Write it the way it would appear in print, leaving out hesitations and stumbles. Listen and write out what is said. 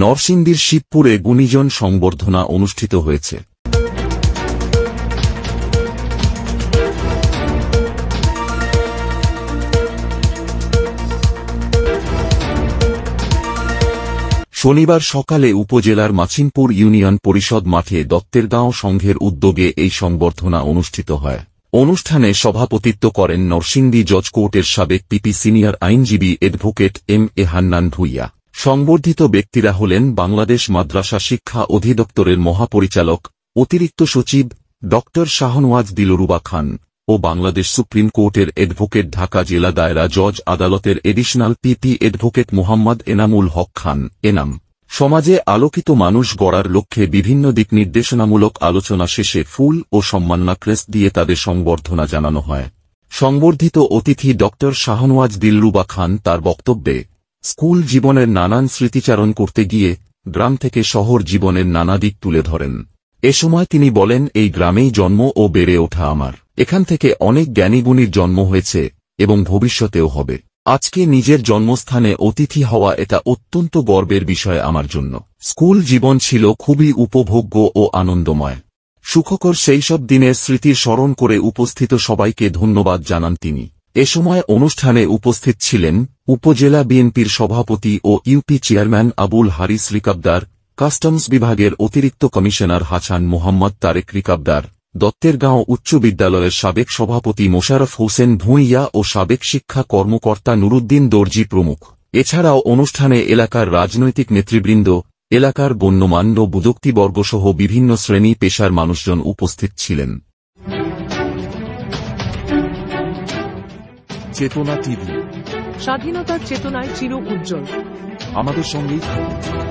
নরসিংদীর শিবপুরে গুণীজন সংবর্ধনা অনুষ্ঠিত হয়েছে। শনিবার সকালে উপজেলার মাছিনপুর ইউনিয়ন পরিষদ মাঠে দত্তেরগাঁও সংঘের উদ্যোগে এই সংবর্ধনা অনুষ্ঠিত হয়। অনুষ্ঠানে সভাপতিত্ব করেন নরসিংদী জজ কোর্টের সাবেক পিপি সিনিয়র আইনজীবী অ্যাডভোকেট এম.এ. হান্নান ভূঁইয়া। সংবর্ধিত ব্যক্তিরা হলেন বাংলাদেশ মাদ্রাসা শিক্ষা অধিদপ্তরের মহাপরিচালক অতিরিক্ত সচিব ড. শাহনওয়াজ দিলরুবা খান ও বাংলাদেশ সুপ্রিম কোর্টের অ্যাডভোকেট, ঢাকা জেলা দায়রা জজ আদালতের additional PP advocate Mohammad Enamul Haque Khan Enam. সমাজে আলোকিত মানুষ গড়ার লক্ষ্যে বিভিন্ন দিক নির্দেশনামূলক আলোচনা শেষে ফুল ও সম্মাননা ক্রেস্ট দিয়ে তাদের সংবর্ধনা জানানো হয়। সংবর্ধিত অতিথি ড. শাহনওয়াজ দিলরুবা খান তার বক্তব্যে স্কুল জীবনের নানান স্মৃতিচারণ করতে গিয়ে গ্রাম থেকে শহর জীবনের নানা দিক তুলে ধরেন। এ সময় তিনি বলেন, এই গ্রামেই জন্ম ও বেড়ে ওঠা আমার। এখান থেকে অনেক জ্ঞানীগুণীর জন্ম হয়েছে এবং ভবিষ্যতেও হবে। আজকে নিজের জন্মস্থানে অতিথি হওয়া এটা অত্যন্ত গর্বের বিষয় আমার জন্য। স্কুল জীবন ছিল খুবই উপভোগ্য ও আনন্দময়। সুখকর সেইসব দিনের স্মৃতি স্মরণ করে উপস্থিত সবাইকে ধন্যবাদ জানান তিনি। এ সময় অনুষ্ঠানে উপস্থিত ছিলেন উপজেলা বিএনপির সভাপতি ও ইউপি চেয়ারম্যান আবুল হারিস রিকাবদার, কাস্টমস বিভাগের অতিরিক্ত কমিশনার হাসান মোহাম্মদ তারেক রিকাবদার, দত্তেরগাঁও উচ্চ বিদ্যালয়ের সাবেক সভাপতি মোশাররফ হোসেন ভূঁইয়া ও সাবেক শিক্ষা কর্মকর্তা নুরুদ্দিন দর্জি প্রমুখ। এছাড়াও অনুষ্ঠানে এলাকার রাজনৈতিক নেতৃবৃন্দ, এলাকার গণ্যমান্য ব্যক্তিবর্গসহ বিভিন্ন শ্রেণী পেশার মানুষজন উপস্থিত ছিলেন। চেতনা টিভি, স্বাধীনতার চেতনায় চির উজ্জ্বল। আমাদের সঙ্গেই থাকুন।